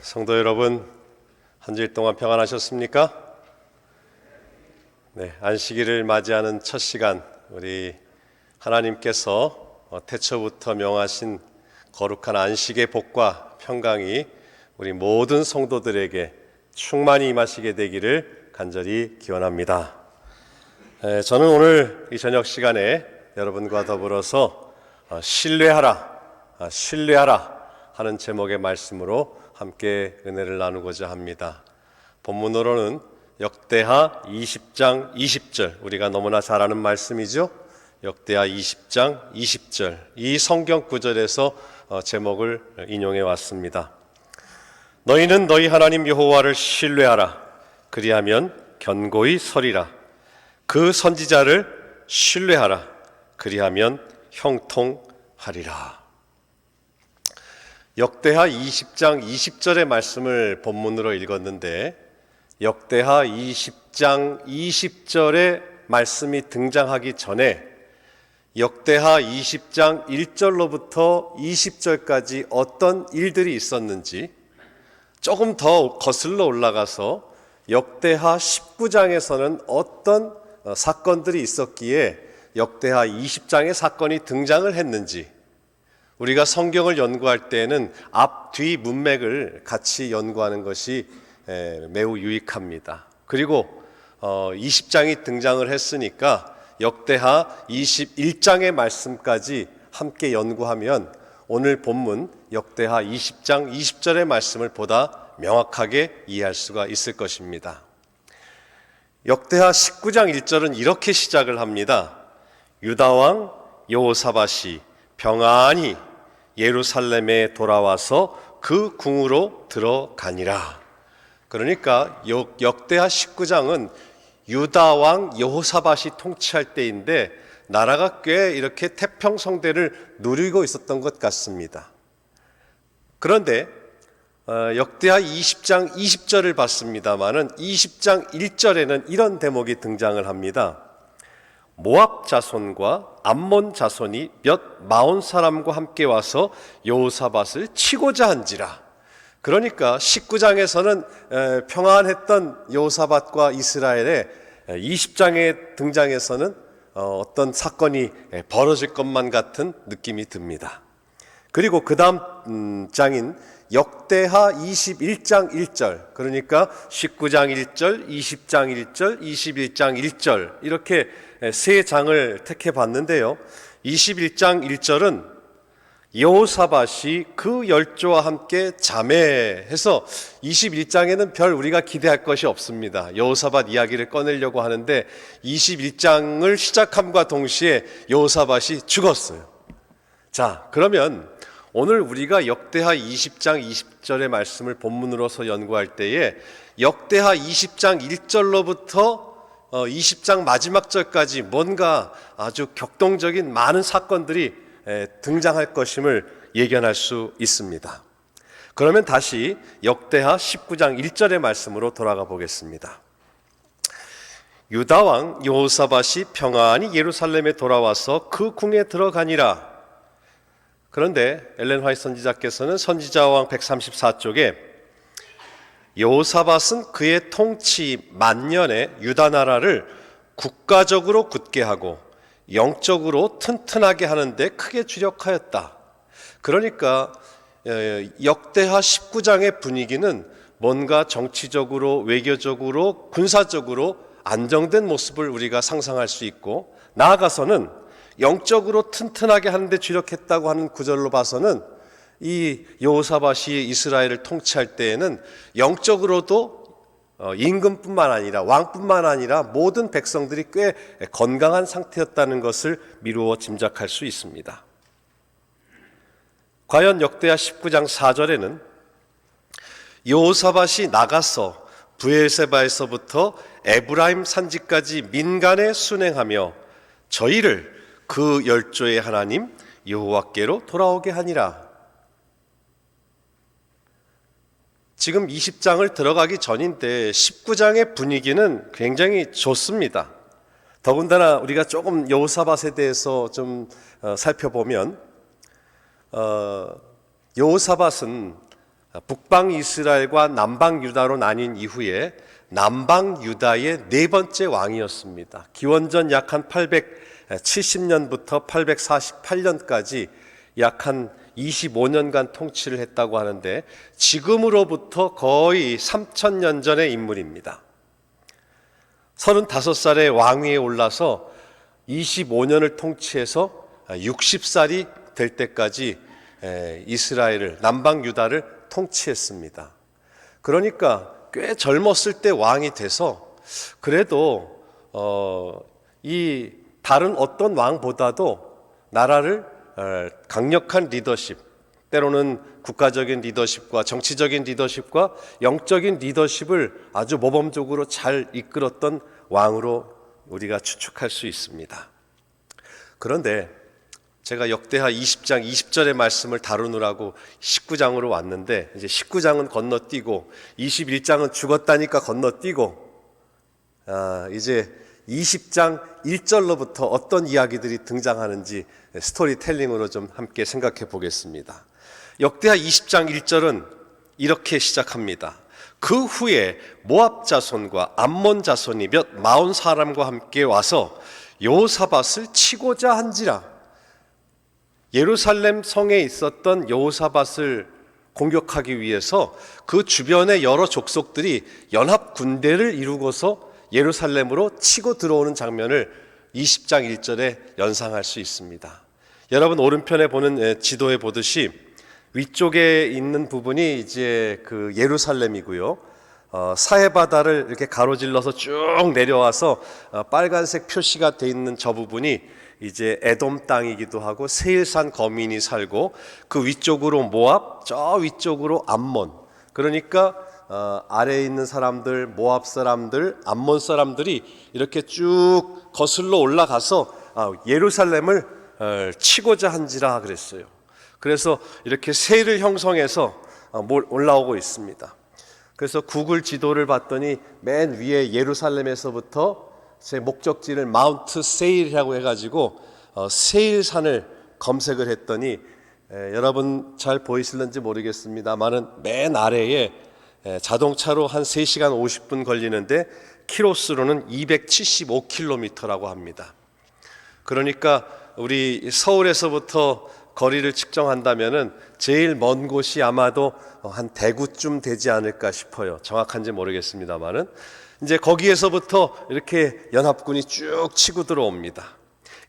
성도 여러분, 한 주일 동안 평안하셨습니까? 안식일을 맞이하는 첫 시간, 우리 하나님께서 태초부터 명하신 거룩한 안식의 복과 평강이 우리 모든 성도들에게 충만히 임하시게 되기를 간절히 기원합니다. 저는 오늘 이 저녁 시간에 여러분과 더불어서 신뢰하라 하는 제목의 말씀으로 함께 은혜를 나누고자 합니다. 본문으로는 역대하 20장 20절, 우리가 너무나 잘 아는 말씀이죠. 역대하 20장 20절, 이 성경 구절에서 제목을 인용해 왔습니다. 너희는 너희 하나님 여호와를 신뢰하라. 그리하면 견고히 서리라. 그 선지자를 신뢰하라. 그리하면 형통하리라. 역대하 20장 20절의 말씀을 본문으로 읽었는데, 역대하 20장 20절의 말씀이 등장하기 전에 역대하 20장 1절로부터 20절까지 어떤 일들이 있었는지 조금 더 거슬러 올라가서 역대하 19장에서는 어떤 사건들이 있었기에 역대하 20장의 사건이 등장을 했는지, 우리가 성경을 연구할 때에는 앞, 뒤 문맥을 같이 연구하는 것이 매우 유익합니다. 그리고 20장이 등장을 했으니까 역대하 21장의 말씀까지 함께 연구하면 오늘 본문 역대하 20장 20절의 말씀을 보다 명확하게 이해할 수가 있을 것입니다. 역대하 19장 1절은 이렇게 시작을 합니다. 유다왕 여호사밧이 평안히 예루살렘에 돌아와서 그 궁으로 들어가니라. 그러니까 역대하 19장은 유다왕 여호사밧이 통치할 때인데 나라가 꽤 이렇게 태평성대를 누리고 있었던 것 같습니다. 그런데 역대하 20장 20절을 봤습니다마는 20장 1절에는 이런 대목이 등장을 합니다. 모압 자손과 암몬 자손이 몇 마흔 사람과 함께 와서 여호사밧을 치고자 한지라. 그러니까 19장에서는 평안했던 여호사밧과 이스라엘의 20장의 등장에서는 어떤 사건이 벌어질 것만 같은 느낌이 듭니다. 그리고 그 다음 장인 역대하 21장 1절, 그러니까 19장 1절, 20장 1절, 21장 1절 이렇게 세 장을 택해 봤는데요. 21장 1절은 여호사밧이 그 열조와 함께 자매해서 21장에는 별 우리가 기대할 것이 없습니다. 여호사밧 이야기를 꺼내려고 하는데 21장을 시작함과 동시에 여호사밧이 죽었어요. 자, 그러면 오늘 우리가 역대하 20장 20절의 말씀을 본문으로서 연구할 때에 역대하 20장 1절로부터 20장 마지막 절까지 뭔가 아주 격동적인 많은 사건들이 등장할 것임을 예견할 수 있습니다. 그러면 다시 역대하 19장 1절의 말씀으로 돌아가 보겠습니다. 유다왕 여호사밧이 평안히 예루살렘에 돌아와서 그 궁에 들어가니라. 그런데 엘렌 화이트 선지자께서는 선지자왕 134쪽에 여호사밧은 그의 통치 만년에 유다 나라를 국가적으로 굳게 하고 영적으로 튼튼하게 하는 데 크게 주력하였다. 그러니까 역대하 19장의 분위기는 뭔가 정치적으로, 외교적으로, 군사적으로 안정된 모습을 우리가 상상할 수 있고, 나아가서는 영적으로 튼튼하게 하는 데 주력했다고 하는 구절로 봐서는 이 여호사밧이 이스라엘을 통치할 때에는 영적으로도 임금뿐만 아니라 왕뿐만 아니라 모든 백성들이 꽤 건강한 상태였다는 것을 미루어 짐작할 수 있습니다. 과연 역대하 19장 4절에는 여호사밧이 나가서 브엘세바에서부터 에브라임 산지까지 민간에 순행하며 저희를 그 열조의 하나님 여호와께로 돌아오게 하니라. 지금 20장을 들어가기 전인데 19장의 분위기는 굉장히 좋습니다. 더군다나 우리가 조금 여호사밧에 대해서 좀 살펴보면 여호사밧은 북방 이스라엘과 남방 유다로 나뉜 이후에 남방 유다의 네 번째 왕이었습니다. 기원전 약 한 870년부터 848년까지 약 한 25년간 통치를 했다고 하는데 지금으로부터 거의 3000년 전의 인물입니다. 35살에 왕위에 올라서 25년을 통치해서 60살이 될 때까지 이스라엘을, 남방 유다를 통치했습니다. 그러니까 꽤 젊었을 때 왕이 돼서 그래도 이 다른 어떤 왕보다도 나라를 강력한 리더십, 때로는 국가적인 리더십과 정치적인 리더십과 영적인 리더십을 아주 모범적으로 잘 이끌었던 왕으로 우리가 추측할 수 있습니다. 그런데 제가 역대하 20장 20절의 말씀을 다루느라고 19장으로 왔는데 이제 19장은 건너뛰고 21장은 죽었다니까 건너뛰고 이제 20장 1절로부터 어떤 이야기들이 등장하는지 스토리텔링으로 좀 함께 생각해 보겠습니다. 역대하 20장 1절은 이렇게 시작합니다. 그 후에 모압 자손과 암몬 자손이 몇 마흔 사람과 함께 와서 여호사밧을 치고자 한지라. 예루살렘 성에 있었던 여호사밧을 공격하기 위해서 그 주변의 여러 족속들이 연합 군대를 이루고서 예루살렘으로 치고 들어오는 장면을 20장 1절에 연상할 수 있습니다. 여러분 오른편에 보는 지도에 보듯이 위쪽에 있는 부분이 이제 그 예루살렘이고요. 사해바다를 이렇게 가로질러서 쭉 내려와서 빨간색 표시가 돼 있는 저 부분이 이제 에돔 땅이기도 하고 세일산 거민이 살고 그 위쪽으로 모압, 저 위쪽으로 암몬. 그러니까 아래에 있는 사람들, 모압 사람들, 암몬 사람들이 이렇게 쭉 거슬러 올라가서 예루살렘을 치고자 한지라 그랬어요. 그래서 이렇게 세일을 형성해서 올라오고 있습니다. 그래서 구글 지도를 봤더니 맨 위에 예루살렘에서부터 제 목적지를 마운트 세일이라고 해가지고 세일산을 검색을 했더니 여러분 잘 보이실는지 모르겠습니다만은 맨 아래에 자동차로 한 3시간 50분 걸리는데 키로수로는 275km라고 합니다. 그러니까 우리 서울에서부터 거리를 측정한다면은 제일 먼 곳이 아마도 한 대구쯤 되지 않을까 싶어요. 정확한지 모르겠습니다만은 이제 거기에서부터 이렇게 연합군이 쭉 치고 들어옵니다.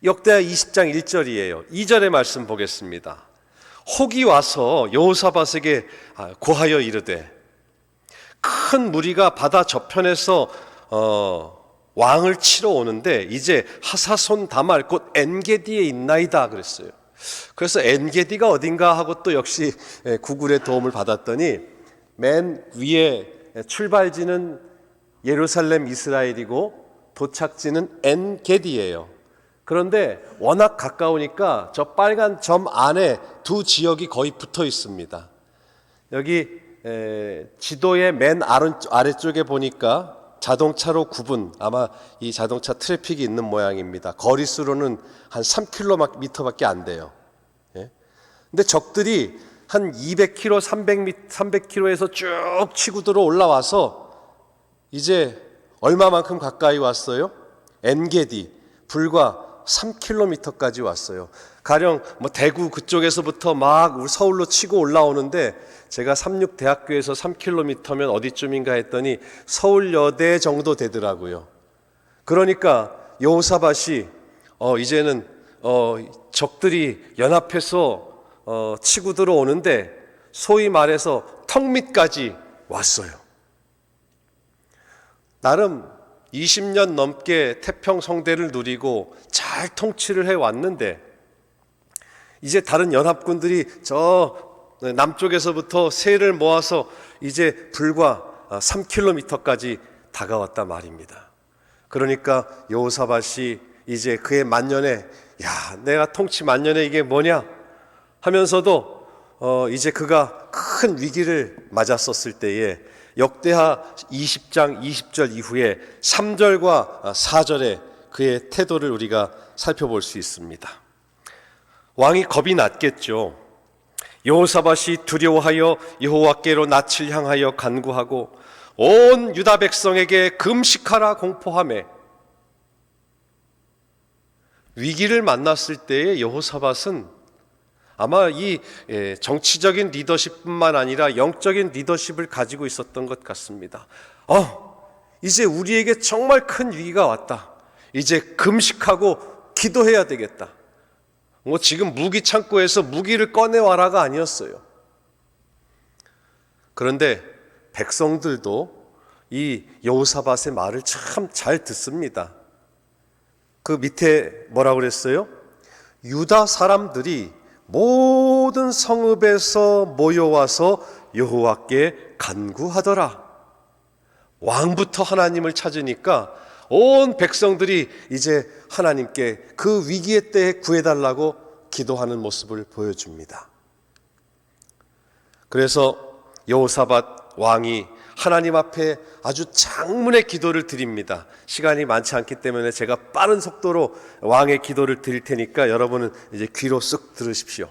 역대하 20장 1절이에요. 2절의 말씀 보겠습니다. 혹이 와서 여호사밧에게 고하여 이르되 큰 무리가 바다 저편에서 왕을 치러 오는데 이제 하사손 다말 곧 엔게디에 있나이다 그랬어요. 그래서 엔게디가 어딘가 하고 또 역시 구글의 도움을 받았더니 맨 위에 출발지는 예루살렘 이스라엘이고 도착지는 엔게디예요. 그런데 워낙 가까우니까 저 빨간 점 안에 두 지역이 거의 붙어 있습니다. 여기 지도의 맨 아래쪽에 보니까 자동차로 9분, 아마 이 자동차 트래픽이 있는 모양입니다. 거리수로는 한 3km밖에 안 돼요. 근데 적들이 한 200km, 300km에서 쭉 치고 들어 올라와서 이제 얼마만큼 가까이 왔어요? 엔게디, 불과 3km까지 왔어요. 가령 대구 그쪽에서부터 막 서울로 치고 올라오는데 제가 삼육대학교에서 3km면 어디쯤인가 했더니 서울여대 정도 되더라고요. 그러니까 여호사밧이 이제는 적들이 연합해서 치고 들어오는데 소위 말해서 턱 밑까지 왔어요. 나름 20년 넘게 태평성대를 누리고 잘 통치를 해왔는데 이제 다른 연합군들이 저 남쪽에서부터 세를 모아서 이제 불과 3km까지 다가왔단 말입니다. 그러니까 여호사밧이 이제 그의 만년에 내가 통치 만년에 이게 뭐냐 하면서도 이제 그가 큰 위기를 맞았었을 때에 역대하 20장 20절 이후에 3절과 4절에 그의 태도를 우리가 살펴볼 수 있습니다. 왕이 겁이 났겠죠. 여호사밧이 두려워하여 여호와께로 낯을 향하여 간구하고 온 유다 백성에게 금식하라 공포하며, 위기를 만났을 때의 여호사밧은 아마 이 정치적인 리더십뿐만 아니라 영적인 리더십을 가지고 있었던 것 같습니다. 이제 우리에게 정말 큰 위기가 왔다. 이제 금식하고 기도해야 되겠다. 지금 무기 창고에서 무기를 꺼내와라가 아니었어요. 그런데 백성들도 이 여호사밧의 말을 참 잘 듣습니다. 그 밑에 뭐라고 그랬어요? 유다 사람들이 모든 성읍에서 모여와서 여호와께 간구하더라. 왕부터 하나님을 찾으니까 온 백성들이 이제 하나님께 그 위기의 때에 구해달라고 기도하는 모습을 보여줍니다. 그래서 여호사밧 왕이 하나님 앞에 아주 장문의 기도를 드립니다. 시간이 많지 않기 때문에 제가 빠른 속도로 왕의 기도를 드릴 테니까 여러분은 이제 귀로 쓱 들으십시오.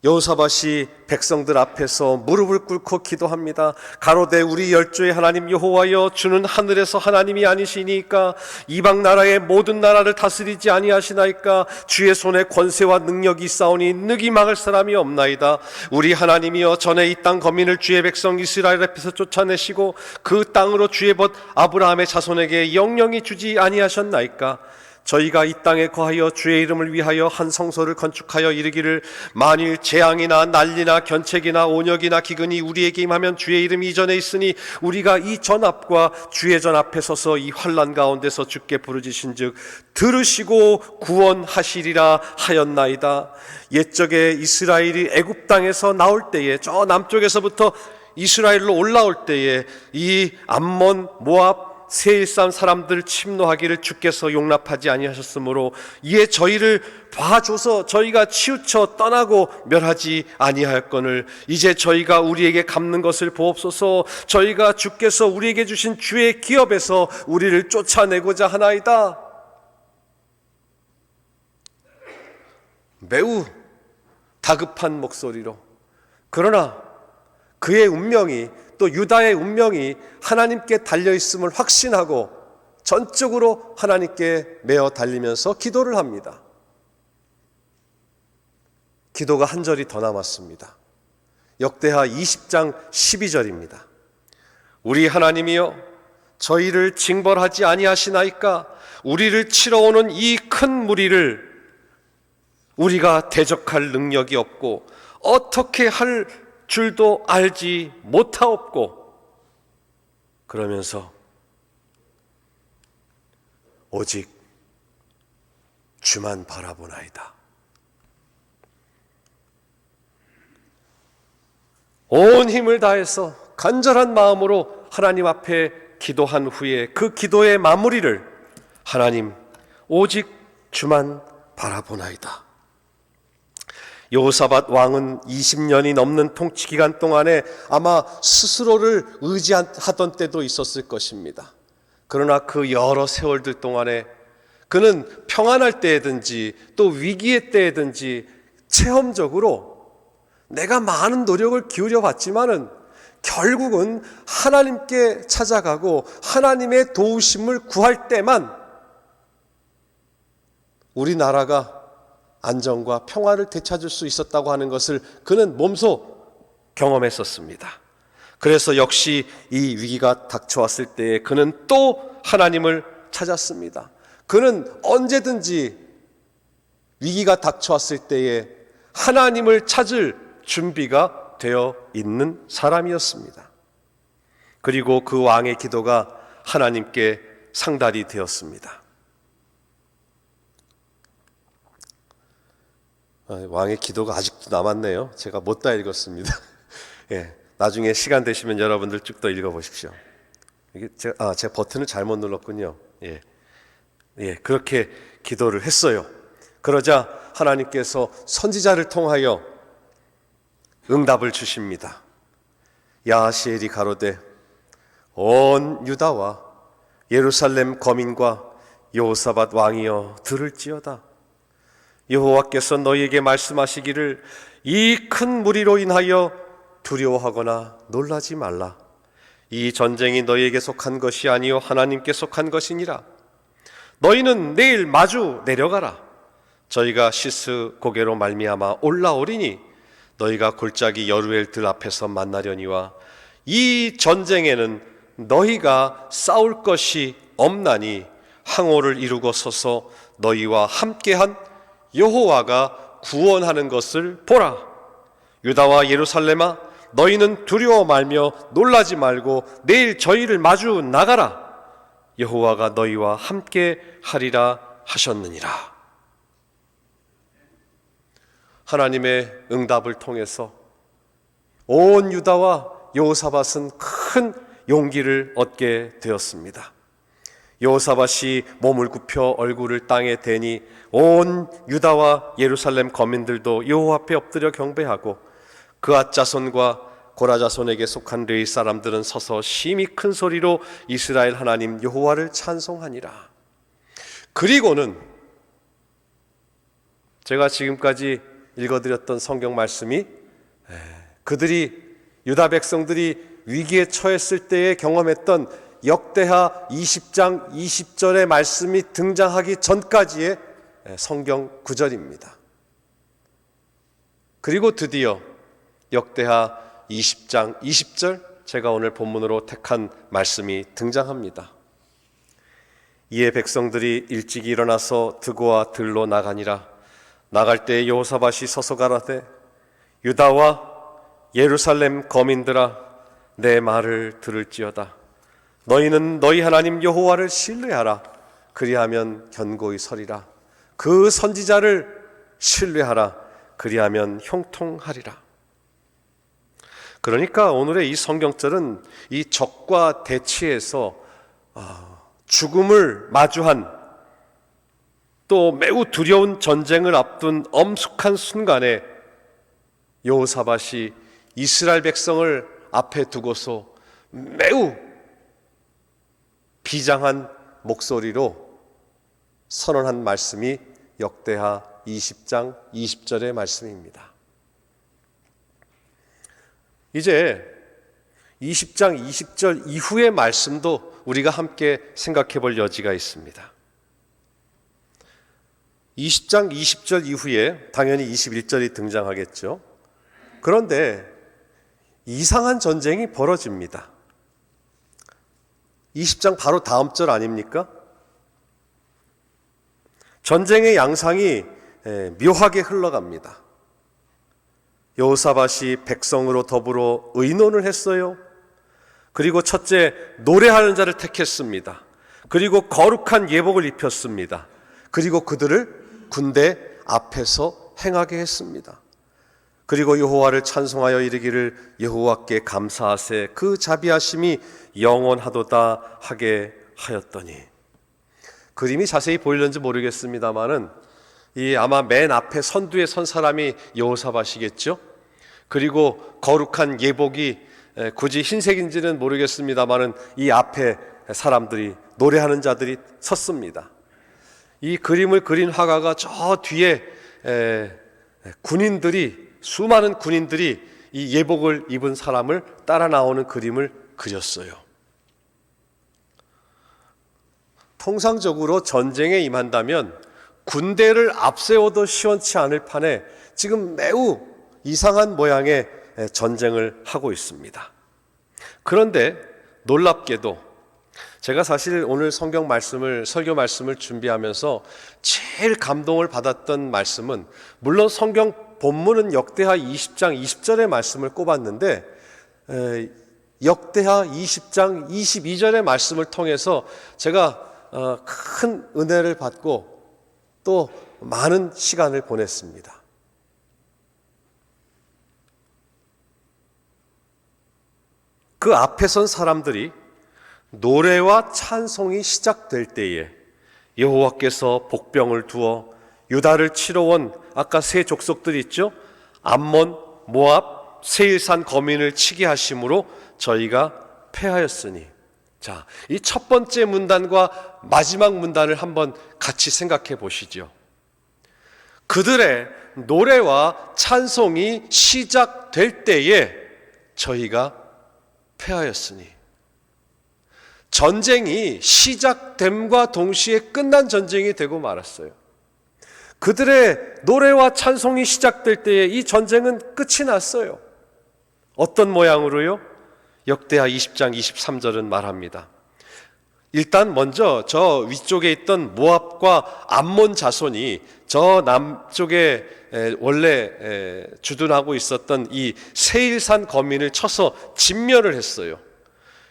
여호사밧이 백성들 앞에서 무릎을 꿇고 기도합니다. 가로되 우리 열조의 하나님 여호와여, 주는 하늘에서 하나님이 아니시니까 이방 나라의 모든 나라를 다스리지 아니하시나이까. 주의 손에 권세와 능력이 있사오니 능히 막을 사람이 없나이다. 우리 하나님이여, 전에 이 땅 거민을 주의 백성 이스라엘 앞에서 쫓아내시고 그 땅으로 주의 벗 아브라함의 자손에게 영영이 주지 아니하셨나이까. 저희가 이 땅에 거하여 주의 이름을 위하여 한 성소를 건축하여 이르기를, 만일 재앙이나 난리나 견책이나 온역이나 기근이 우리에게 임하면 주의 이름이 이전에 있으니 우리가 이 전 앞과 주의 전 앞에 서서 이 환난 가운데서 주께 부르짖은즉 들으시고 구원하시리라 하였나이다. 옛적에 이스라엘이 애굽 땅에서 나올 때에, 저 남쪽에서부터 이스라엘로 올라올 때에 이 암몬, 모압, 세일산 사람들 침노하기를 주께서 용납하지 아니하셨으므로 이에 저희를 봐줘서 저희가 치우쳐 떠나고 멸하지 아니하였거늘 이제 저희가 우리에게 갚는 것을 보옵소서. 저희가 주께서 우리에게 주신 주의 기업에서 우리를 쫓아내고자 하나이다. 매우 다급한 목소리로, 그러나 그의 운명이, 또 유다의 운명이 하나님께 달려있음을 확신하고 전적으로 하나님께 매어 달리면서 기도를 합니다. 기도가 한 절이 더 남았습니다. 역대하 20장 12절입니다. 우리 하나님이여, 저희를 징벌하지 아니하시나이까. 우리를 치러오는 이 큰 무리를 우리가 대적할 능력이 없고 어떻게 할 줄도 알지 못하옵고, 그러면서 오직 주만 바라보나이다. 온 힘을 다해서 간절한 마음으로 하나님 앞에 기도한 후에 그 기도의 마무리를, 하나님 오직 주만 바라보나이다. 여호사밧 왕은 20년이 넘는 통치 기간 동안에 아마 스스로를 의지하던 때도 있었을 것입니다. 그러나 그 여러 세월들 동안에 그는 평안할 때든지 또 위기의 때든지 체험적으로 내가 많은 노력을 기울여 봤지만은 결국은 하나님께 찾아가고 하나님의 도우심을 구할 때만 우리나라가 안정과 평화를 되찾을 수 있었다고 하는 것을 그는 몸소 경험했었습니다. 그래서 역시 이 위기가 닥쳐왔을 때에 그는 또 하나님을 찾았습니다. 그는 언제든지 위기가 닥쳐왔을 때에 하나님을 찾을 준비가 되어 있는 사람이었습니다. 그리고 그 왕의 기도가 하나님께 상달이 되었습니다. 왕의 기도가 아직도 남았네요. 제가 못 다 읽었습니다. 예, 나중에 시간 되시면 여러분들 쭉 더 읽어보십시오. 이게 제가 버튼을 잘못 눌렀군요. 그렇게 기도를 했어요. 그러자 하나님께서 선지자를 통하여 응답을 주십니다. 야하시엘이 가로되 온 유다와 예루살렘 거민과 여호사밧 왕이여 들을지어다. 여호와께서 너희에게 말씀하시기를 이 큰 무리로 인하여 두려워하거나 놀라지 말라. 이 전쟁이 너희에게 속한 것이 아니요 하나님께 속한 것이니라. 너희는 내일 마주 내려가라. 저희가 시스 고개로 말미암아 올라오리니 너희가 골짜기 여루엘 들 앞에서 만나려니와 이 전쟁에는 너희가 싸울 것이 없나니 항오를 이루고 서서 너희와 함께한 여호와가 구원하는 것을 보라. 유다와 예루살렘아, 너희는 두려워 말며 놀라지 말고 내일 저희를 마주 나가라. 여호와가 너희와 함께 하리라 하셨느니라. 하나님의 응답을 통해서 온 유다와 여호사밧은 큰 용기를 얻게 되었습니다. 여호사밧이 몸을 굽혀 얼굴을 땅에 대니 온 유다와 예루살렘 거민들도 여호와 앞에 엎드려 경배하고 그앗 자손과 고라 자손에게 속한 르이 사람들은 서서 심히 큰 소리로 이스라엘 하나님 여호와를 찬송하니라. 그리고는 제가 지금까지 읽어드렸던 성경 말씀이 유다 백성들이 위기에 처했을 때에 경험했던 역대하 20장 20절의 말씀이 등장하기 전까지의 성경 구절입니다. 그리고 드디어 역대하 20장 20절, 제가 오늘 본문으로 택한 말씀이 등장합니다. 이에 백성들이 일찍 일어나서 드고와 들로 나가니라. 나갈 때 여호사밧이 서서 가라되 유다와 예루살렘 거민들아, 내 말을 들을지어다. 너희는 너희 하나님 여호와를 신뢰하라. 그리하면 견고히 서리라. 그 선지자를 신뢰하라. 그리하면 형통하리라. 그러니까 오늘의 이 성경절은 이 적과 대치에서 죽음을 마주한, 또 매우 두려운 전쟁을 앞둔 엄숙한 순간에 여호사밧이 이스라엘 백성을 앞에 두고서 매우 비장한 목소리로 선언한 말씀이 역대하 20장 20절의 말씀입니다. 이제 20장 20절 이후의 말씀도 우리가 함께 생각해 볼 여지가 있습니다. 20장 20절 이후에 당연히 21절이 등장하겠죠. 그런데 이상한 전쟁이 벌어집니다. 20장 바로 다음 절 아닙니까? 전쟁의 양상이 묘하게 흘러갑니다. 여호사밧이 백성으로 더불어 의논을 했어요. 그리고 첫째, 노래하는 자를 택했습니다. 그리고 거룩한 예복을 입혔습니다. 그리고 그들을 군대 앞에서 행하게 했습니다. 그리고 여호와를 찬송하여 이르기를 여호와께 감사하세 그 자비하심이 영원하도다 하게 하였더니, 그림이 자세히 보이는지 모르겠습니다만은 이 아마 맨 앞에 선두에 선 사람이 여호사밧이겠죠. 그리고 거룩한 예복이 굳이 흰색인지는 모르겠습니다만은 이 앞에 사람들이, 노래하는 자들이 섰습니다. 이 그림을 그린 화가가 저 뒤에 군인들이, 수많은 군인들이 이 예복을 입은 사람을 따라 나오는 그림을 그렸어요. 통상적으로 전쟁에 임한다면 군대를 앞세워도 시원치 않을 판에 지금 매우 이상한 모양의 전쟁을 하고 있습니다. 그런데 놀랍게도 제가 사실 오늘 성경 말씀을, 설교 말씀을 준비하면서 제일 감동을 받았던 말씀은, 물론 성경 본문은 역대하 20장 20절의 말씀을 꼽았는데 역대하 20장 22절의 말씀을 통해서 제가 큰 은혜를 받고 또 많은 시간을 보냈습니다. 그 앞에 선 사람들이 노래와 찬송이 시작될 때에 여호와께서 복병을 두어 유다를 치러 온 아까 세 족속들 있죠? 암몬, 모압, 세일산 거민을 치게 하심으로 저희가 패하였으니, 자, 이 첫 번째 문단과 마지막 문단을 한번 같이 생각해 보시죠. 그들의 노래와 찬송이 시작될 때에 저희가 패하였으니, 전쟁이 시작됨과 동시에 끝난 전쟁이 되고 말았어요. 그들의 노래와 찬송이 시작될 때에 이 전쟁은 끝이 났어요. 어떤 모양으로요? 역대하 20장 23절은 말합니다. 일단 먼저 저 위쪽에 있던 모압과 암몬 자손이 저 남쪽에 원래 주둔하고 있었던 이 세일산 거민을 쳐서 진멸을 했어요.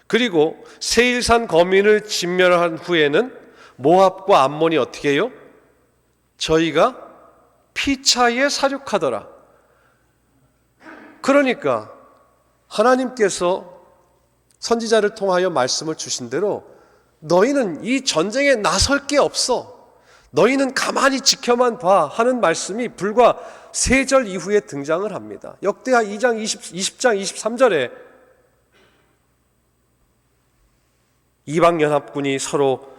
그리고 세일산 거민을 진멸한 후에는 모압과 암몬이 어떻게 해요? 저희가 피차에 사륙하더라. 그러니까 하나님께서 선지자를 통하여 말씀을 주신 대로 너희는 이 전쟁에 나설 게 없어, 너희는 가만히 지켜만 봐 하는 말씀이 불과 3절 이후에 등장을 합니다. 역대하 2장 20장 23절에 이방연합군이 서로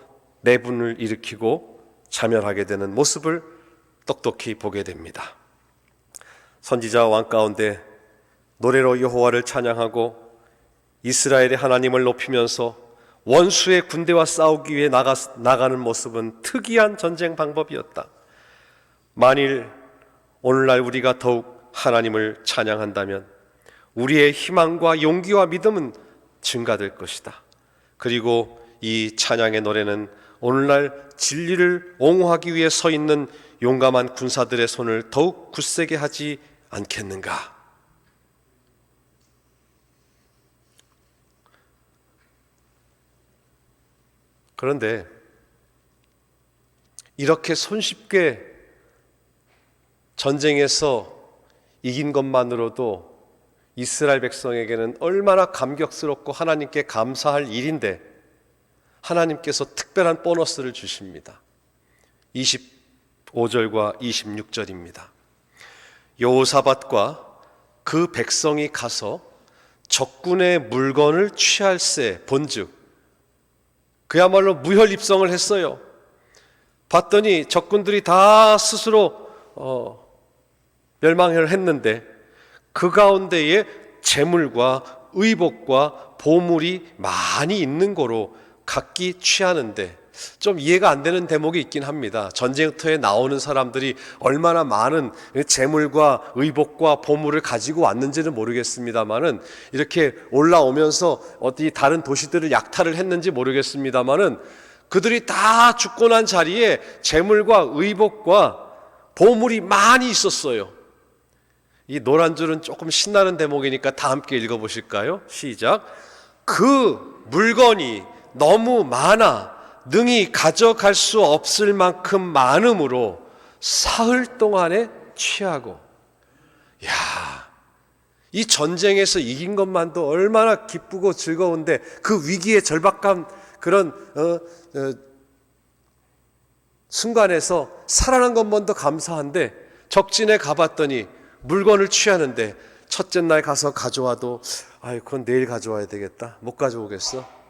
내분을 일으키고 자멸하게 되는 모습을 똑똑히 보게 됩니다. 선지자 왕 가운데 노래로 여호와를 찬양하고 이스라엘의 하나님을 높이면서 원수의 군대와 싸우기 위해 나가는 모습은 특이한 전쟁 방법이었다. 만일 오늘날 우리가 더욱 하나님을 찬양한다면 우리의 희망과 용기와 믿음은 증가될 것이다. 그리고 이 찬양의 노래는 오늘날 진리를 옹호하기 위해 서 있는 용감한 군사들의 손을 더욱 굳세게 하지 않겠는가? 그런데 이렇게 손쉽게 전쟁에서 이긴 것만으로도 이스라엘 백성에게는 얼마나 감격스럽고 하나님께 감사할 일인데 하나님께서 특별한 보너스를 주십니다. 25절과 26절입니다. 여호사밧과 그 백성이 가서 적군의 물건을 취할세 본즉, 그야말로 무혈입성을 했어요. 봤더니 적군들이 다 스스로 멸망을 했는데 그 가운데에 재물과 의복과 보물이 많이 있는 거로 각기 취하는데, 좀 이해가 안 되는 대목이 있긴 합니다. 전쟁터에 나오는 사람들이 얼마나 많은 재물과 의복과 보물을 가지고 왔는지는 모르겠습니다만은, 이렇게 올라오면서 어디 다른 도시들을 약탈을 했는지 모르겠습니다만은, 그들이 다 죽고 난 자리에 재물과 의복과 보물이 많이 있었어요. 이 노란 줄은 조금 신나는 대목이니까 다 함께 읽어보실까요? 시작. 그 물건이 너무 많아 능히 가져갈 수 없을 만큼 많음으로 사흘 동안에 취하고. 이 전쟁에서 이긴 것만도 얼마나 기쁘고 즐거운데, 그 위기의 절박한 그런 순간에서 살아난 것만도 감사한데, 적진에 가봤더니 물건을 취하는데 첫째 날 가서 가져와도 그건 내일 가져와야 되겠다, 못 가져오겠어.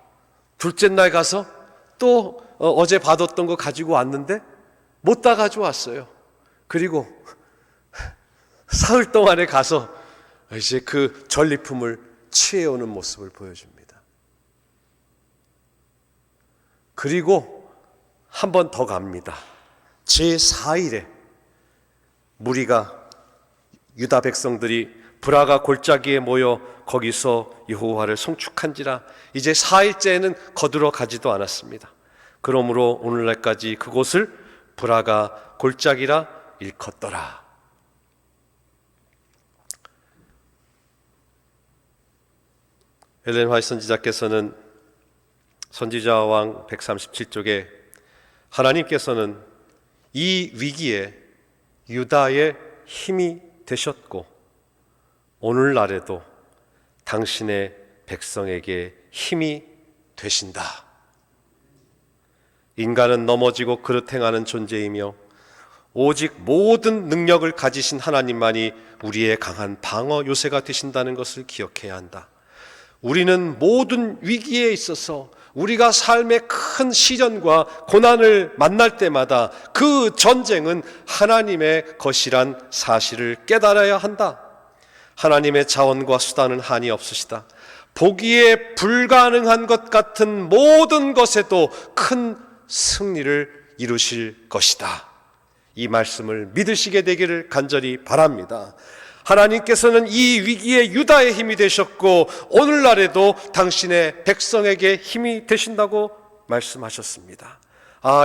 둘째 날 가서 또 어제 받았던 거 가지고 왔는데 못 다 가져왔어요. 그리고 사흘 동안에 가서 이제 그 전리품을 취해오는 모습을 보여줍니다. 그리고 한 번 더 갑니다. 제4일에 무리가, 유다 백성들이 브라가 골짜기에 모여 거기서 여호와를 송축한지라. 이제 4일째에는 거두러 가지도 않았습니다. 그러므로 오늘날까지 그곳을 브라가 골짜기라 일컫더라. 엘렌 화이트 선지자께서는 선지자 왕 137쪽에 하나님께서는 이 위기에 유다의 힘이 되셨고 오늘날에도 당신의 백성에게 힘이 되신다. 인간은 넘어지고 그릇 행하는 존재이며 오직 모든 능력을 가지신 하나님만이 우리의 강한 방어 요새가 되신다는 것을 기억해야 한다. 우리는 모든 위기에 있어서 우리가 삶의 큰 시련과 고난을 만날 때마다 그 전쟁은 하나님의 것이란 사실을 깨달아야 한다. 하나님의 자원과 수단은 한이 없으시다. 보기에 불가능한 것 같은 모든 것에도 큰 승리를 이루실 것이다. 이 말씀을 믿으시게 되기를 간절히 바랍니다. 하나님께서는 이 위기에 유다의 힘이 되셨고 오늘날에도 당신의 백성에게 힘이 되신다고 말씀하셨습니다.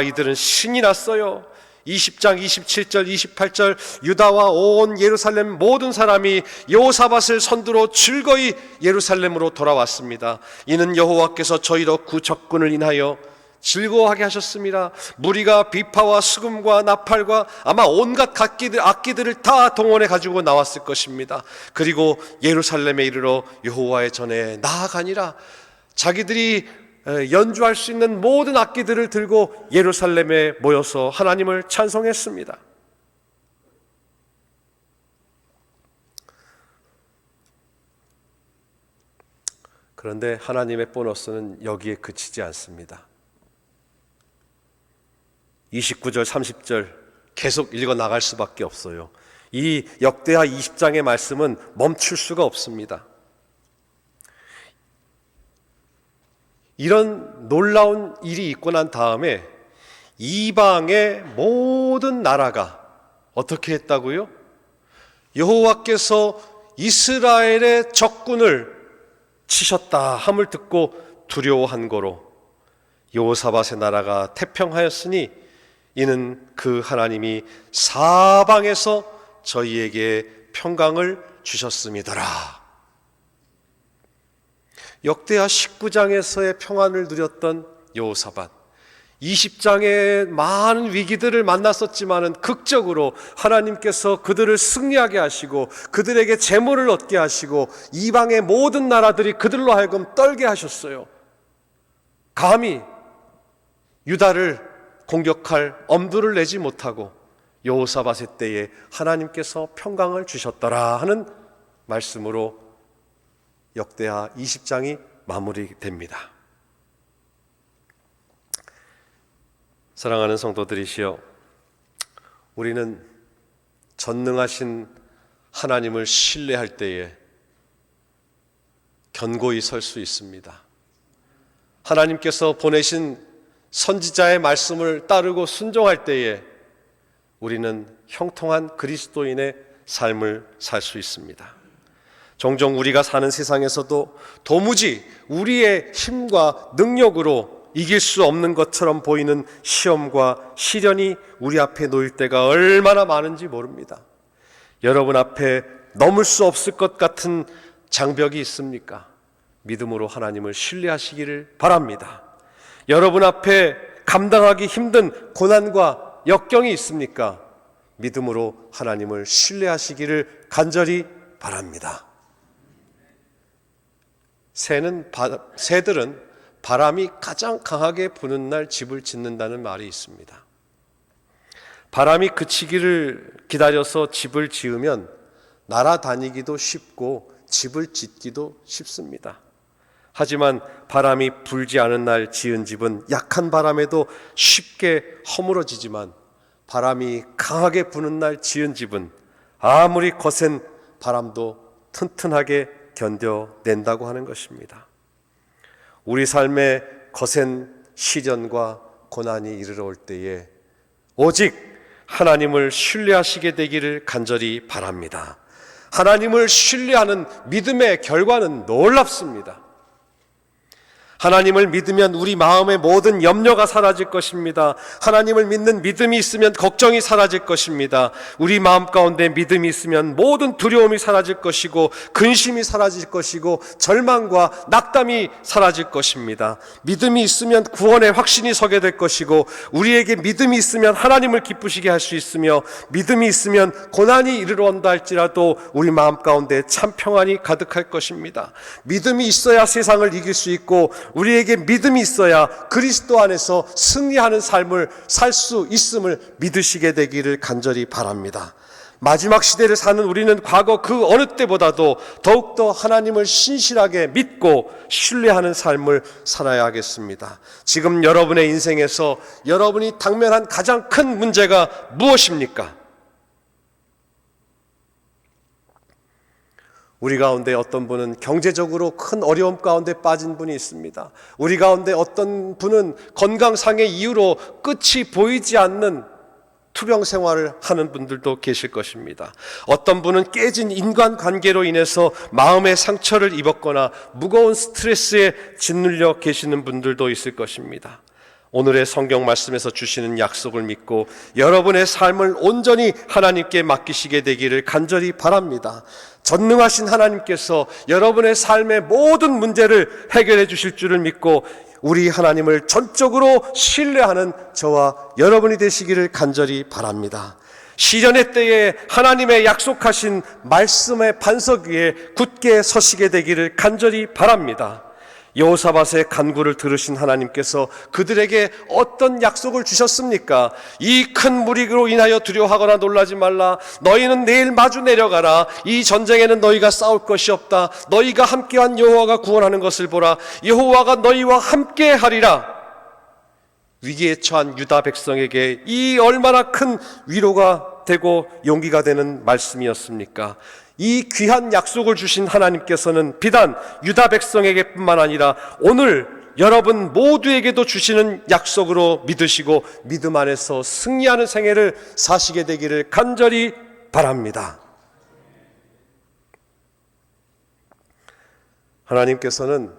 이들은 신이 났어요. 20장 27절 28절 유다와 온 예루살렘 모든 사람이 여호사밧을 선두로 즐거이 예루살렘으로 돌아왔습니다. 이는 여호와께서 저희로 그 적군을 인하여 즐거워하게 하셨습니다. 무리가 비파와 수금과 나팔과 아마 온갖 악기들을 다 동원해 가지고 나왔을 것입니다. 그리고 예루살렘에 이르러 여호와의 전에 나아가니라. 자기들이 연주할 수 있는 모든 악기들을 들고 예루살렘에 모여서 하나님을 찬송했습니다. 그런데 하나님의 보너스는 여기에 그치지 않습니다. 29절 30절 계속 읽어 나갈 수밖에 없어요. 이 역대하 20장의 말씀은 멈출 수가 없습니다. 이런 놀라운 일이 있고 난 다음에 이방의 모든 나라가 어떻게 했다고요? 여호와께서 이스라엘의 적군을 치셨다 함을 듣고 두려워한 거로 여호사밧의 나라가 태평하였으니 이는 그 하나님이 사방에서 저희에게 평강을 주셨음이더라. 역대하 19장에서의 평안을 누렸던 여호사밧, 20장의 많은 위기들을 만났었지만은 극적으로 하나님께서 그들을 승리하게 하시고 그들에게 재물을 얻게 하시고 이방의 모든 나라들이 그들로 하여금 떨게 하셨어요. 감히 유다를 공격할 엄두를 내지 못하고 여호사밧의 때에 하나님께서 평강을 주셨더라 하는 말씀으로 역대하 20장이 마무리됩니다. 사랑하는 성도들이시여, 우리는 전능하신 하나님을 신뢰할 때에 견고히 설 수 있습니다. 하나님께서 보내신 선지자의 말씀을 따르고 순종할 때에 우리는 형통한 그리스도인의 삶을 살 수 있습니다. 종종 우리가 사는 세상에서도 도무지 우리의 힘과 능력으로 이길 수 없는 것처럼 보이는 시험과 시련이 우리 앞에 놓일 때가 얼마나 많은지 모릅니다. 여러분 앞에 넘을 수 없을 것 같은 장벽이 있습니까? 믿음으로 하나님을 신뢰하시기를 바랍니다. 여러분 앞에 감당하기 힘든 고난과 역경이 있습니까? 믿음으로 하나님을 신뢰하시기를 간절히 바랍니다. 새들은 바람이 가장 강하게 부는 날 집을 짓는다는 말이 있습니다. 바람이 그치기를 기다려서 집을 지으면 날아다니기도 쉽고 집을 짓기도 쉽습니다. 하지만 바람이 불지 않은 날 지은 집은 약한 바람에도 쉽게 허물어지지만 바람이 강하게 부는 날 지은 집은 아무리 거센 바람도 튼튼하게 견뎌낸다고 하는 것입니다. 우리 삶에 거센 시련과 고난이 이르러 올 때에 오직 하나님을 신뢰하시게 되기를 간절히 바랍니다. 하나님을 신뢰하는 믿음의 결과는 놀랍습니다. 하나님을 믿으면 우리 마음의 모든 염려가 사라질 것입니다. 하나님을 믿는 믿음이 있으면 걱정이 사라질 것입니다. 우리 마음 가운데 믿음이 있으면 모든 두려움이 사라질 것이고 근심이 사라질 것이고 절망과 낙담이 사라질 것입니다. 믿음이 있으면 구원의 확신이 서게 될 것이고 우리에게 믿음이 있으면 하나님을 기쁘시게 할 수 있으며 믿음이 있으면 고난이 이르러 온다 할지라도 우리 마음 가운데 참 평안이 가득할 것입니다. 믿음이 있어야 세상을 이길 수 있고 우리에게 믿음이 있어야 그리스도 안에서 승리하는 삶을 살 수 있음을 믿으시게 되기를 간절히 바랍니다. 마지막 시대를 사는 우리는 과거 그 어느 때보다도 더욱더 하나님을 신실하게 믿고 신뢰하는 삶을 살아야 하겠습니다. 지금 여러분의 인생에서 여러분이 당면한 가장 큰 문제가 무엇입니까? 우리 가운데 어떤 분은 경제적으로 큰 어려움 가운데 빠진 분이 있습니다. 우리 가운데 어떤 분은 건강상의 이유로 끝이 보이지 않는 투병 생활을 하는 분들도 계실 것입니다. 어떤 분은 깨진 인간관계로 인해서 마음의 상처를 입었거나 무거운 스트레스에 짓눌려 계시는 분들도 있을 것입니다. 오늘의 성경 말씀에서 주시는 약속을 믿고 여러분의 삶을 온전히 하나님께 맡기시게 되기를 간절히 바랍니다. 전능하신 하나님께서 여러분의 삶의 모든 문제를 해결해 주실 줄을 믿고 우리 하나님을 전적으로 신뢰하는 저와 여러분이 되시기를 간절히 바랍니다. 시련의 때에 하나님의 약속하신 말씀의 반석 위에 굳게 서시게 되기를 간절히 바랍니다. 여호사밧의 간구를 들으신 하나님께서 그들에게 어떤 약속을 주셨습니까? 이 큰 무리로 인하여 두려워하거나 놀라지 말라. 너희는 내일 마주 내려가라. 이 전쟁에는 너희가 싸울 것이 없다. 너희가 함께한 여호와가 구원하는 것을 보라. 여호와가 너희와 함께하리라. 위기에 처한 유다 백성에게 이 얼마나 큰 위로가 되고 용기가 되는 말씀이었습니까? 이 귀한 약속을 주신 하나님께서는 비단 유다 백성에게 뿐만 아니라 오늘 여러분 모두에게도 주시는 약속으로 믿으시고 믿음 안에서 승리하는 생애를 사시게 되기를 간절히 바랍니다. 하나님께서는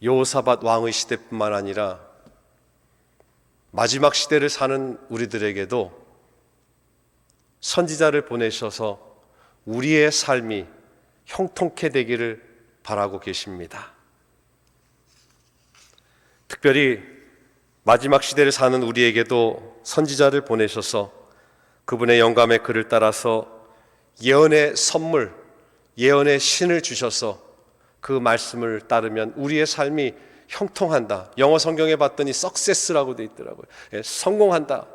여호사밧 왕의 시대뿐만 아니라 마지막 시대를 사는 우리들에게도 선지자를 보내셔서 우리의 삶이 형통케 되기를 바라고 계십니다. 특별히 마지막 시대를 사는 우리에게도 선지자를 보내셔서 그분의 영감의 글을 따라서 예언의 선물, 예언의 신을 주셔서 그 말씀을 따르면 우리의 삶이 형통한다. 영어 성경에 봤더니 success라고 되어 있더라고요. 성공한다.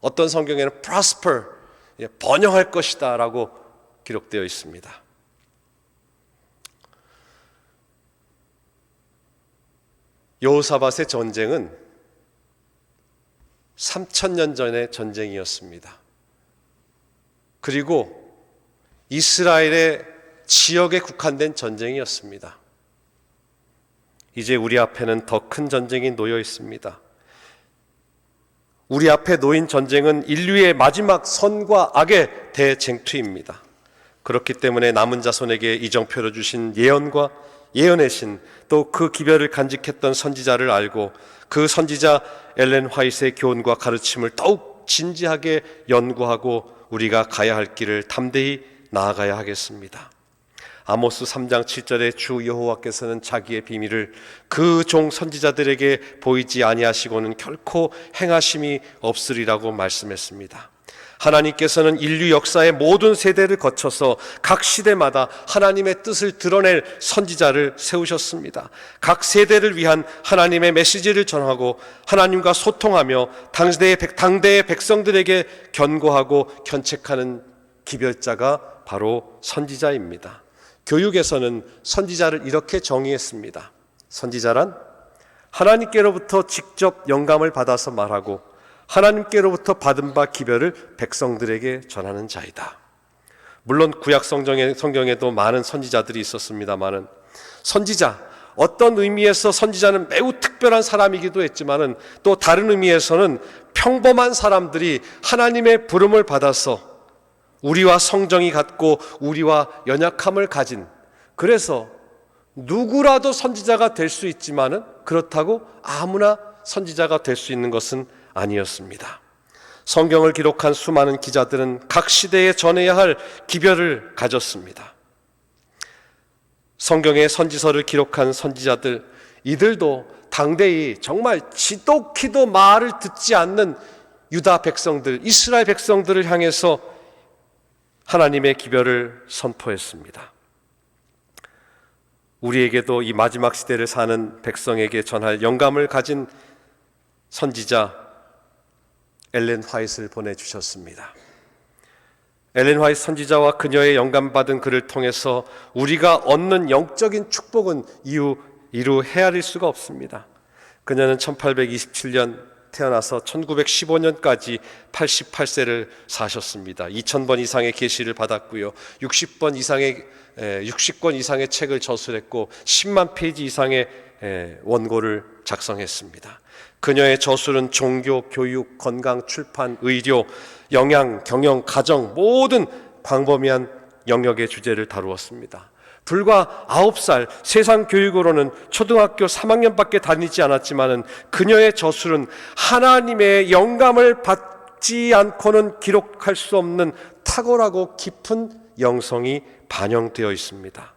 어떤 성경에는 prosper, 번영할 것이다 라고 기록되어 있습니다. 여호사밧의 전쟁은 3000년 전의 전쟁이었습니다. 그리고 이스라엘의 지역에 국한된 전쟁이었습니다. 이제 우리 앞에는 더 큰 전쟁이 놓여 있습니다. 우리 앞에 놓인 전쟁은 인류의 마지막 선과 악의 대쟁투입니다. 그렇기 때문에 남은 자손에게 이정표를 주신 예언과 예언의 신, 또 그 기별을 간직했던 선지자를 알고 그 선지자 엘렌 화이트의 교훈과 가르침을 더욱 진지하게 연구하고 우리가 가야 할 길을 담대히 나아가야 하겠습니다. 아모스 3장 7절에 주 여호와께서는 자기의 비밀을 그 종 선지자들에게 보이지 아니하시고는 결코 행하심이 없으리라고 말씀했습니다. 하나님께서는 인류 역사의 모든 세대를 거쳐서 각 시대마다 하나님의 뜻을 드러낼 선지자를 세우셨습니다. 각 세대를 위한 하나님의 메시지를 전하고 하나님과 소통하며 당대의 백성들에게 견고하고 견책하는 기별자가 바로 선지자입니다. 교육에서는 선지자를 이렇게 정의했습니다. 선지자란 하나님께로부터 직접 영감을 받아서 말하고 하나님께로부터 받은 바 기별을 백성들에게 전하는 자이다. 물론 구약 성경에도 많은 선지자들이 있었습니다만은 선지자, 어떤 의미에서 선지자는 매우 특별한 사람이기도 했지만은 또 다른 의미에서는 평범한 사람들이 하나님의 부름을 받아서 우리와 성정이 같고 우리와 연약함을 가진, 그래서 누구라도 선지자가 될 수 있지만은 그렇다고 아무나 선지자가 될 수 있는 것은 아니었습니다. 성경을 기록한 수많은 기자들은 각 시대에 전해야 할 기별을 가졌습니다. 성경의 선지서를 기록한 선지자들, 이들도 당대의 정말 지독히도 말을 듣지 않는 유다 백성들, 이스라엘 백성들을 향해서 하나님의 기별을 선포했습니다. 우리에게도 이 마지막 시대를 사는 백성에게 전할 영감을 가진 선지자 엘렌 화이트를 보내주셨습니다. 엘렌 화이트 선지자와 그녀의 영감받은 그를 통해서 우리가 얻는 영적인 축복은 이루 헤아릴 수가 없습니다. 그녀는 1827년 태어나서 1915년까지 88세를 사셨습니다. 2000번 이상의 계시를 받았고요. 60권 이상의 책을 저술했고 10만 페이지 이상의 원고를 작성했습니다. 그녀의 저술은 종교, 교육, 건강, 출판, 의료, 영양, 경영, 가정 모든 광범위한 영역의 주제를 다루었습니다. 불과 9살, 세상 교육으로는 초등학교 3학년밖에 다니지 않았지만 그녀의 저술은 하나님의 영감을 받지 않고는 기록할 수 없는 탁월하고 깊은 영성이 반영되어 있습니다.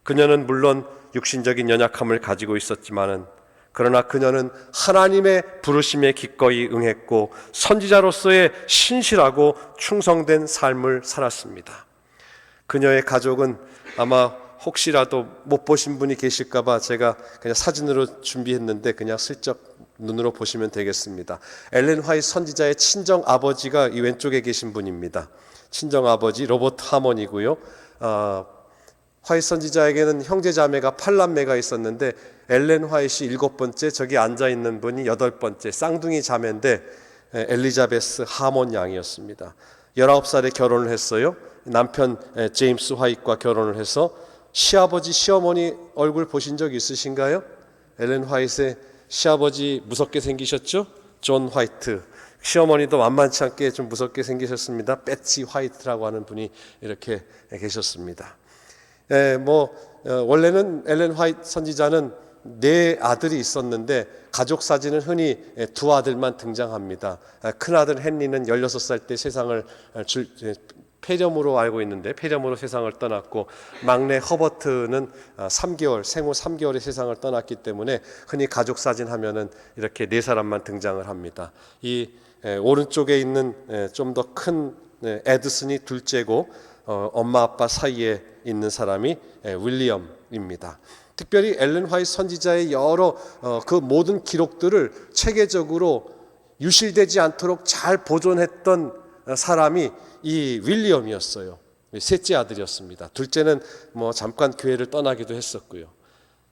그녀는 물론 육신적인 연약함을 가지고 있었지만 그러나 그녀는 하나님의 부르심에 기꺼이 응했고 선지자로서의 신실하고 충성된 삶을 살았습니다. 그녀의 가족은 아마 혹시라도 못 보신 분이 계실까봐 제가 그냥 사진으로 준비했는데 그냥 슬쩍 눈으로 보시면 되겠습니다. 엘렌 화이트 선지자의 친정 아버지가 이 왼쪽에 계신 분입니다. 친정 아버지 로버트 하먼이고요. 화이트 선지자에게는 형제 자매가 8남매가 있었는데 엘렌 화이트이 7번째, 저기 앉아 있는 분이 8번째 쌍둥이 자매인데 엘리자베스 하먼 양이었습니다. 19살에 결혼을 했어요. 남편 제임스 화이트과 결혼을 해서 시아버지 시어머니 얼굴 보신 적 있으신가요? 엘렌 화이트의 시아버지 무섭게 생기셨죠? 존 화이트. 시어머니도 만만치 않게 좀 무섭게 생기셨습니다. 배치 화이트라고 하는 분이 이렇게 계셨습니다. 원래는 엘렌 화이트 선지자는 4아들이 있었는데 가족 사진은 흔히 2아들만 등장합니다. 큰아들 헨리는 16살 때 세상을 폐렴으로 알고 있는데 폐렴으로 세상을 떠났고 막내 허버트는 생후 3개월에 세상을 떠났기 때문에 흔히 가족 사진 하면은 이렇게 4사람만 등장을 합니다. 이 오른쪽에 있는 좀 더 큰 에드슨이 둘째고 엄마 아빠 사이에 있는 사람이 윌리엄입니다. 특별히 엘렌 화이트 선지자의 여러 그 모든 기록들을 체계적으로 유실되지 않도록 잘 보존했던 사람이 이 윌리엄이었어요. 셋째 아들이었습니다. 둘째는 잠깐 교회를 떠나기도 했었고요.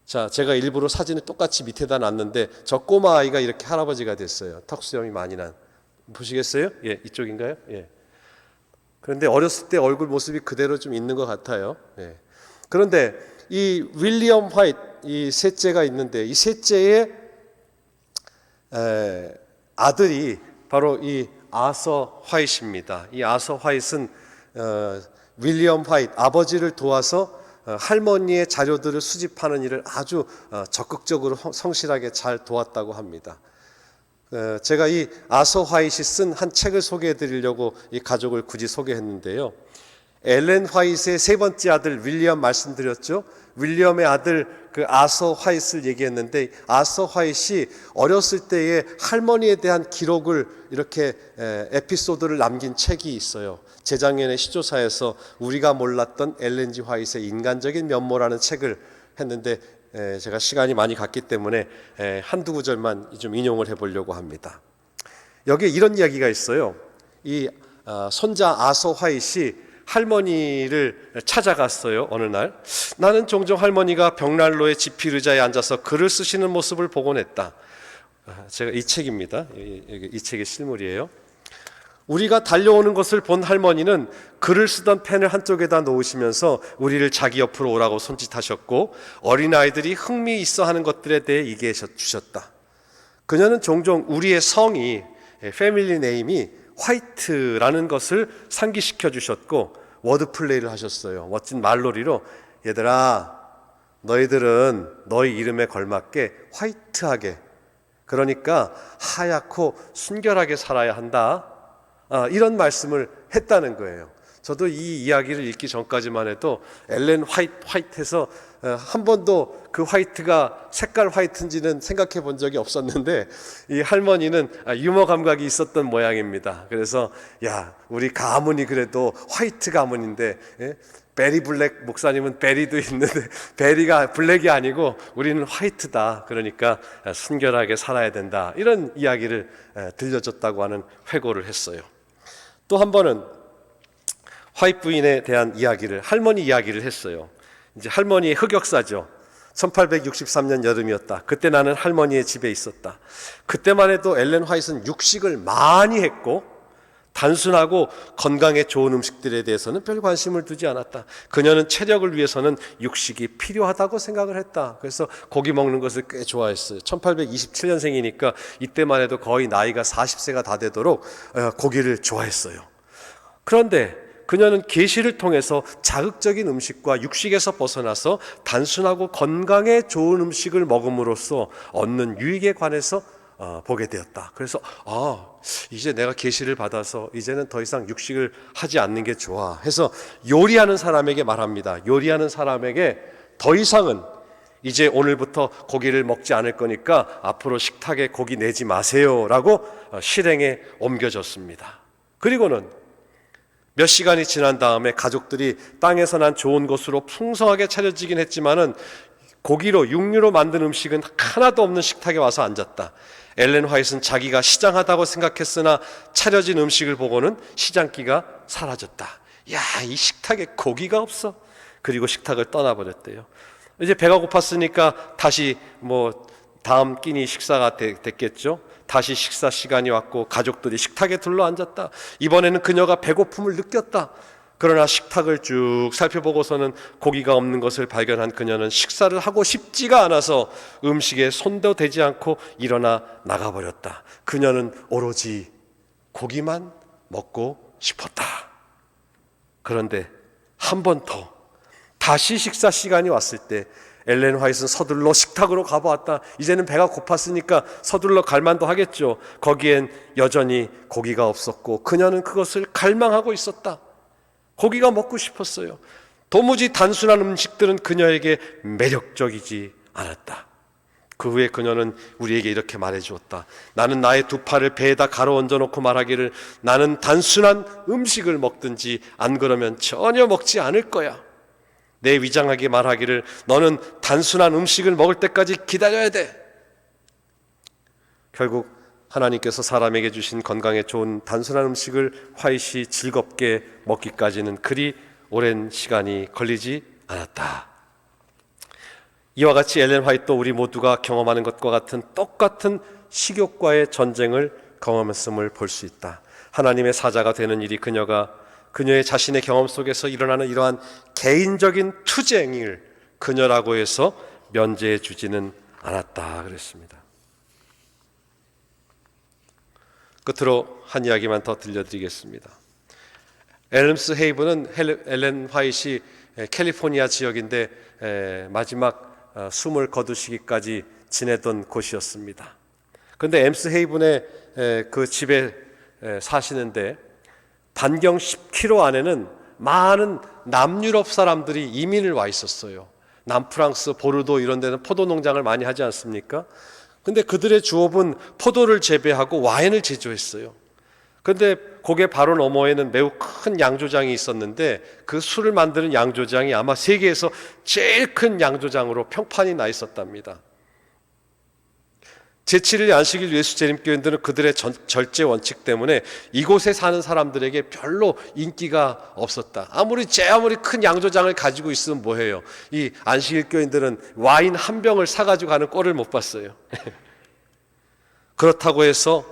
자, 제가 일부러 사진을 똑같이 밑에다 놨는데 저 꼬마 아이가 이렇게 할아버지가 됐어요. 턱수염이 많이 난. 보시겠어요? 예, 이쪽인가요? 예. 그런데 어렸을 때 얼굴 모습이 그대로 좀 있는 것 같아요. 예. 그런데 이 윌리엄 화이트, 이 셋째가 있는데 이 셋째의 아들이 바로 이 아서 화이트입니다. 이 아서 화이트는 윌리엄 화이트 아버지를 도와서 할머니의 자료들을 수집하는 일을 아주 적극적으로 성실하게 잘 도왔다고 합니다. 제가 이 아서 화이트이 쓴 한 책을 소개해 드리려고 이 가족을 굳이 소개했는데요. 엘렌 화이트의 3번째 아들 윌리엄 말씀드렸죠. 윌리엄의 아들 그 아서 화이트를 얘기했는데 아서 화이트이 어렸을 때의 할머니에 대한 기록을 이렇게 에피소드를 남긴 책이 있어요. 재작년에 시조사에서 우리가 몰랐던 엘렌 G 화이트의 인간적인 면모라는 책을 했는데 제가 시간이 많이 갔기 때문에 한두 구절만 좀 인용을 해보려고 합니다. 여기에 이런 이야기가 있어요. 이 손자 아서 화이트이 할머니를 찾아갔어요. 어느 날 나는 종종 할머니가 벽난로의 지필 의자에 앉아서 글을 쓰시는 모습을 보곤 했다. 제가 이 책입니다. 이 책의 실물이에요. 우리가 달려오는 것을 본 할머니는 글을 쓰던 펜을 한쪽에다 놓으시면서 우리를 자기 옆으로 오라고 손짓하셨고 어린아이들이 흥미 있어 하는 것들에 대해 얘기해 주셨다. 그녀는 종종 우리의 성이 패밀리 네임이 화이트라는 것을 상기시켜 주셨고 워드 플레이를 하셨어요. 멋진 말놀이로 얘들아 너희들은 너희 이름에 걸맞게 화이트하게 그러니까 하얗고 순결하게 살아야 한다. 이런 말씀을 했다는 거예요. 저도 이 이야기를 읽기 전까지만 해도 엘렌 화이트에서 한 번도 그 화이트가 색깔 화이트인지는 생각해 본 적이 없었는데 이 할머니는 유머 감각이 있었던 모양입니다. 그래서 야 우리 가문이 그래도 화이트 가문인데 베리 블랙 목사님은 베리도 있는데 베리가 블랙이 아니고 우리는 화이트다. 그러니까 순결하게 살아야 된다. 이런 이야기를 들려줬다고 하는 회고를 했어요. 또 한 번은 화이트 부인에 대한 이야기를, 할머니 이야기를 했어요. 이제 할머니의 흑역사죠. 1863년 여름이었다. 그때 나는 할머니의 집에 있었다. 그때만 해도 엘렌 화이트는 육식을 많이 했고 단순하고 건강에 좋은 음식들에 대해서는 별 관심을 두지 않았다. 그녀는 체력을 위해서는 육식이 필요하다고 생각을 했다. 그래서 고기 먹는 것을 꽤 좋아했어요. 1827년생이니까 이때만 해도 거의 나이가 40세가 다 되도록 고기를 좋아했어요. 그런데 그녀는 계시를 통해서 자극적인 음식과 육식에서 벗어나서 단순하고 건강에 좋은 음식을 먹음으로써 얻는 유익에 관해서 보게 되었다. 그래서 이제 내가 계시를 받아서 이제는 더 이상 육식을 하지 않는 게 좋아 해서 요리하는 사람에게 말합니다. 요리하는 사람에게 더 이상은 이제 오늘부터 고기를 먹지 않을 거니까 앞으로 식탁에 고기 내지 마세요 라고 실행에 옮겨졌습니다. 그리고는 몇 시간이 지난 다음에 가족들이 땅에서 난 좋은 것으로 풍성하게 차려지긴 했지만은 고기로, 육류로 만든 음식은 하나도 없는 식탁에 와서 앉았다. 엘렌 화이트는 자기가 시장하다고 생각했으나 차려진 음식을 보고는 시장기가 사라졌다. 야, 이 식탁에 고기가 없어. 그리고 식탁을 떠나버렸대요. 이제 배가 고팠으니까 다시 다음 끼니 식사가 됐겠죠. 다시 식사 시간이 왔고 가족들이 식탁에 둘러앉았다. 이번에는 그녀가 배고픔을 느꼈다. 그러나 식탁을 쭉 살펴보고서는 고기가 없는 것을 발견한 그녀는 식사를 하고 싶지가 않아서 음식에 손도 대지 않고 일어나 나가버렸다. 그녀는 오로지 고기만 먹고 싶었다. 그런데 한 번 더 다시 식사 시간이 왔을 때 엘렌 화이트는 서둘러 식탁으로 가보았다. 이제는 배가 고팠으니까 서둘러 갈만도 하겠죠. 거기엔 여전히 고기가 없었고 그녀는 그것을 갈망하고 있었다. 고기가 먹고 싶었어요. 도무지 단순한 음식들은 그녀에게 매력적이지 않았다. 그 후에 그녀는 우리에게 이렇게 말해주었다. 나는 나의 두 팔을 배에다 가로 얹어놓고 말하기를 나는 단순한 음식을 먹든지 안 그러면 전혀 먹지 않을 거야. 내 위장하게 말하기를 너는 단순한 음식을 먹을 때까지 기다려야 돼. 결국 하나님께서 사람에게 주신 건강에 좋은 단순한 음식을 화이트이 즐겁게 먹기까지는 그리 오랜 시간이 걸리지 않았다. 이와 같이 엘렌 화이트도 우리 모두가 경험하는 것과 같은 똑같은 식욕과의 전쟁을 경험했음을 볼 수 있다. 하나님의 사자가 되는 일이 그녀의 자신의 경험 속에서 일어나는 이러한 개인적인 투쟁을 그녀라고 해서 면제해 주지는 않았다 그랬습니다. 끝으로 한 이야기만 더 들려드리겠습니다. 엘름스 헤이븐은 엘렌 화이트이 캘리포니아 지역인데 마지막 숨을 거두시기까지 지내던 곳이었습니다. 그런데 엠스 헤이븐의 그 집에 사시는데 반경 10km 안에는 많은 남유럽 사람들이 이민을 와 있었어요. 남프랑스, 보르도 이런 데는 포도 농장을 많이 하지 않습니까? 근데 그들의 주업은 포도를 재배하고 와인을 제조했어요. 그런데 거기에 바로 너머에는 매우 큰 양조장이 있었는데 그 술을 만드는 양조장이 아마 세계에서 제일 큰 양조장으로 평판이 나 있었답니다. 제7일 안식일 예수재림교인들은 그들의 절제 원칙 때문에 이곳에 사는 사람들에게 별로 인기가 없었다. 아무리 큰 양조장을 가지고 있으면 뭐해요? 이 안식일 교인들은 와인 한 병을 사가지고 가는 꼴을 못 봤어요. 그렇다고 해서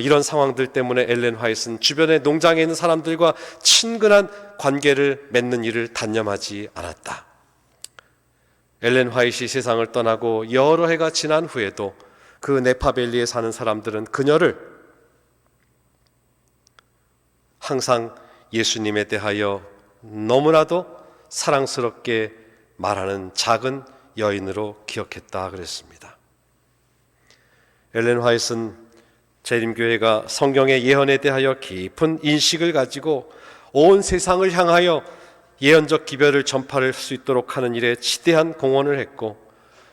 이런 상황들 때문에 엘렌 화이트는 주변의 농장에 있는 사람들과 친근한 관계를 맺는 일을 단념하지 않았다. 엘렌 화이트이 세상을 떠나고 여러 해가 지난 후에도 그 네파밸리에 사는 사람들은 그녀를 항상 예수님에 대하여 너무나도 사랑스럽게 말하는 작은 여인으로 기억했다 그랬습니다. 엘렌 화이트는 재림교회가 성경의 예언에 대하여 깊은 인식을 가지고 온 세상을 향하여 예언적 기별을 전파할 수 있도록 하는 일에 지대한 공헌을 했고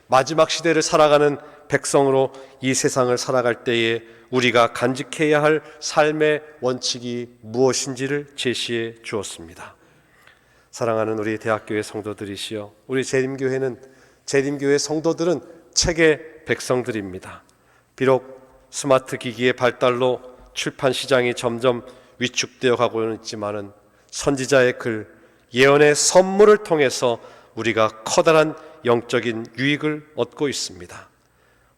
마지막 시대를 살아가는 백성으로 이 세상을 살아갈 때에 우리가 간직해야 할 삶의 원칙이 무엇인지를 제시해 주었습니다. 사랑하는 우리 대학교의 성도들이시여, 우리 재림교회 성도들은 책의 백성들입니다. 비록 스마트 기기의 발달로 출판 시장이 점점 위축되어 가고는 있지만은 선지자의 글, 예언의 선물을 통해서 우리가 커다란 영적인 유익을 얻고 있습니다.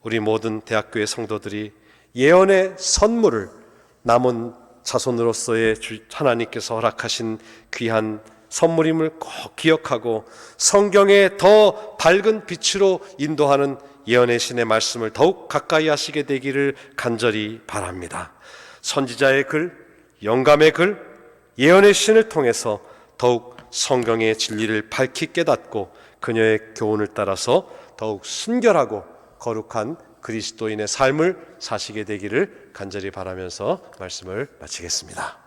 우리 모든 대학교의 성도들이 예언의 선물을 남은 자손으로서의 하나님께서 허락하신 귀한 선물임을 꼭 기억하고 성경의 더 밝은 빛으로 인도하는 예언의 신의 말씀을 더욱 가까이 하시게 되기를 간절히 바랍니다. 선지자의 글, 영감의 글, 예언의 신을 통해서 더욱 성경의 진리를 밝히 깨닫고 그녀의 교훈을 따라서 더욱 순결하고 거룩한 그리스도인의 삶을 사시게 되기를 간절히 바라면서 말씀을 마치겠습니다.